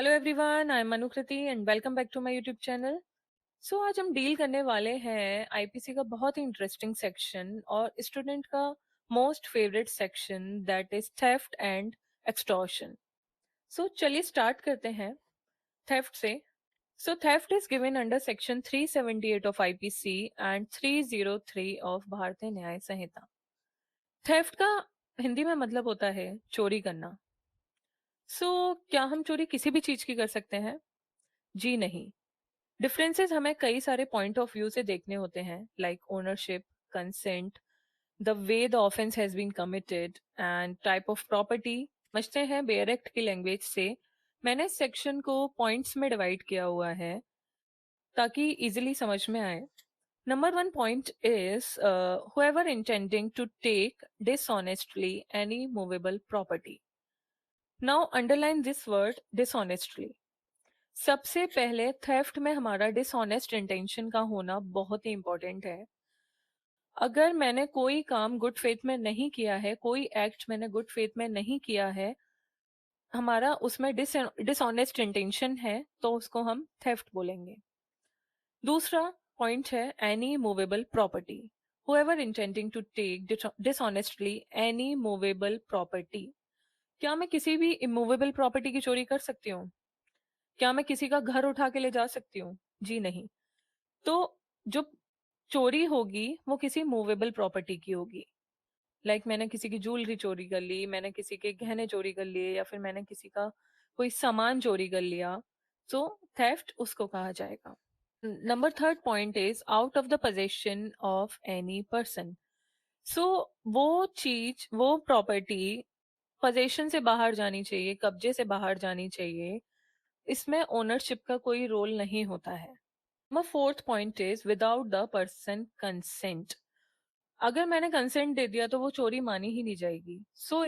Hello everyone, I am Anukriti and welcome back to my YouTube channel. So आज हम deal करने वाले हैं आईपीसी का बहुत ही इंटरेस्टिंग सेक्शन और स्टूडेंट का most favourite section, that is theft and extortion. So चलिए स्टार्ट करते हैं थेफ्ट से। So theft is given under section 378 of IPC and 303 of Bharatiya Nyaya Samhita. Theft का हिंदी में मतलब होता है चोरी करना। क्या हम चोरी किसी भी चीज की कर सकते हैं? जी नहीं। डिफरेंसेस हमें कई सारे पॉइंट ऑफ व्यू से देखने होते हैं, like ownership, consent, the way the offence has been committed and type of property. समझते हैं बेयर एक्ट की लैंग्वेज से। मैंने सेक्शन को पॉइंट्स में डिवाइड किया हुआ है ताकि इजिली समझ में आए। Number one point is whoever intending to take dishonestly any movable property. Now underline this word dishonestly. सबसे पहले थेफ्ट में हमारा डिसऑनेस्ट इंटेंशन का होना बहुत ही इंपॉर्टेंट है। अगर मैंने कोई काम गुड फेथ में नहीं किया है, कोई एक्ट मैंने गुड फेथ में नहीं किया है, हमारा उसमें डिसऑनेस्ट इंटेंशन है, तो उसको हम थेफ्ट बोलेंगे। दूसरा पॉइंट है any movable property. whoever intending to take dishonestly any movable property. क्या मैं किसी भी इमूवेबल प्रॉपर्टी की चोरी कर सकती हूँ? क्या मैं किसी का घर उठा के ले जा सकती हूँ? जी नहीं। तो जो चोरी होगी वो किसी मूवेबल प्रॉपर्टी की होगी। लाइक मैंने किसी की ज्वेलरी चोरी कर ली, मैंने किसी के गहने चोरी कर लिए, या फिर मैंने किसी का कोई सामान चोरी कर लिया, सो थेफ्ट उसको कहा जाएगा। Number third point is out of the possession of any person. So वो चीज, वो प्रॉपर्टी पोजेशन से बाहर जानी चाहिए, कब्जे से बाहर जानी चाहिए। इसमें ओनरशिप का कोई रोल नहीं होता है। Number fourth point is without the person consent. अगर मैंने कंसेंट दे दिया तो वो चोरी मानी ही नहीं जाएगी। So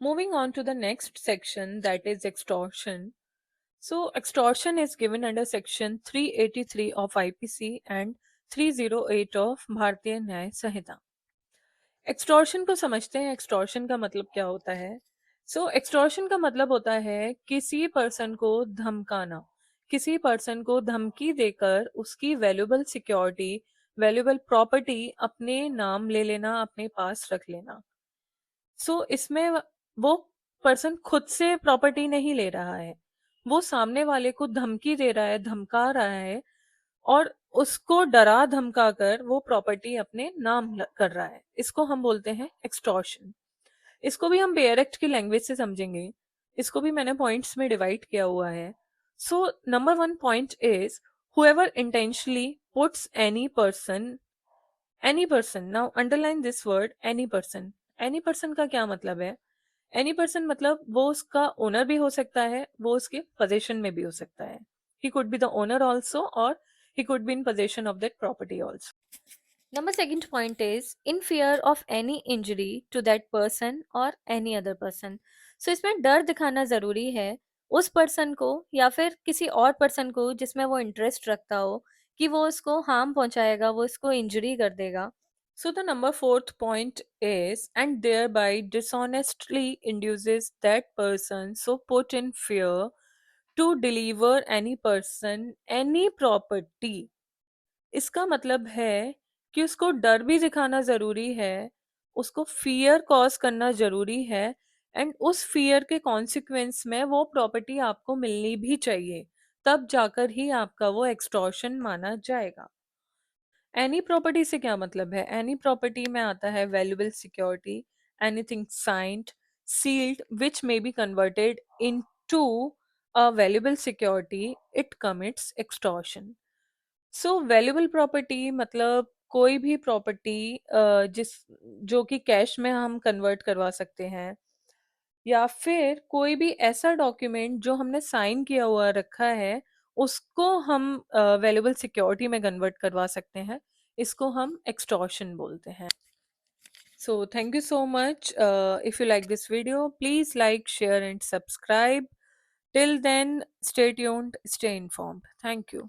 moving on to the next section, that is extortion. So extortion is given under section 383 of IPC and 308 of Bharatiya Nyaya Samhita. Extortion को समझते हैं, एक्सटॉर्शन का मतलब क्या होता है। एक्सटॉर्शन का मतलब होता है किसी पर्सन को धमकाना, किसी पर्सन को धमकी देकर उसकी वैल्यूएबल सिक्योरिटी, वैल्यूएबल प्रॉपर्टी अपने नाम ले लेना, अपने पास रख लेना। इसमें वो पर्सन खुद से प्रॉपर्टी नहीं ले रहा है, वो सामने वाले को धमकी दे रहा है, धमका रहा है, और उसको डरा धमका कर वो प्रॉपर्टी अपने नाम कर रहा है। इसको हम बोलते हैं एक्सटॉर्शन। इसको भी हम बेयर एक्ट की लैंग्वेज से समझेंगे। इसको भी मैंने पॉइंट्स में डिवाइड किया हुआ है। Number one point is whoever intentionally puts any person. Now underline this word any person. any person का क्या मतलब है? any person मतलब वो उसका ओनर भी हो सकता है, वो उसके पोजेशन में भी हो सकता है। he could be the owner also, or he could be in possession of that property also. Number second point is in fear of any injury to that person or any other person. इसमें डर दिखाना जरूरी है उस person को या फिर किसी और पर्सन को जिसमें वो इंटरेस्ट रखता हो कि वो उसको हार्म पहुंचाएगा, वो इसको इंजरी कर देगा। The number fourth point is and thereby dishonestly induces that person so put in fear to deliver any person any property. इसका मतलब है कि उसको डर भी दिखाना जरूरी है, उसको फियर कॉज करना जरूरी है, एंड उस फियर के कॉन्सिक्वेंस में वो प्रॉपर्टी आपको मिलनी भी चाहिए, तब जाकर ही आपका वो एक्सटॉर्शन माना जाएगा। एनी प्रॉपर्टी से क्या मतलब है? एनी प्रॉपर्टी में आता है valuable security, anything signed, sealed which may be converted into a valuable security, it commits extortion. Valuable property मतलब कोई भी प्रॉपर्टी जिस जो कि कैश में हम कन्वर्ट करवा सकते हैं, या फिर कोई भी ऐसा डॉक्यूमेंट जो हमने साइन किया हुआ रखा है, उसको हम वैल्यूएबल सिक्योरिटी में कन्वर्ट करवा सकते हैं। इसको हम एक्सटॉर्शन बोलते हैं। Thank you so much. If you like this video, please like, share and subscribe. Till then, stay tuned, stay informed. Thank you.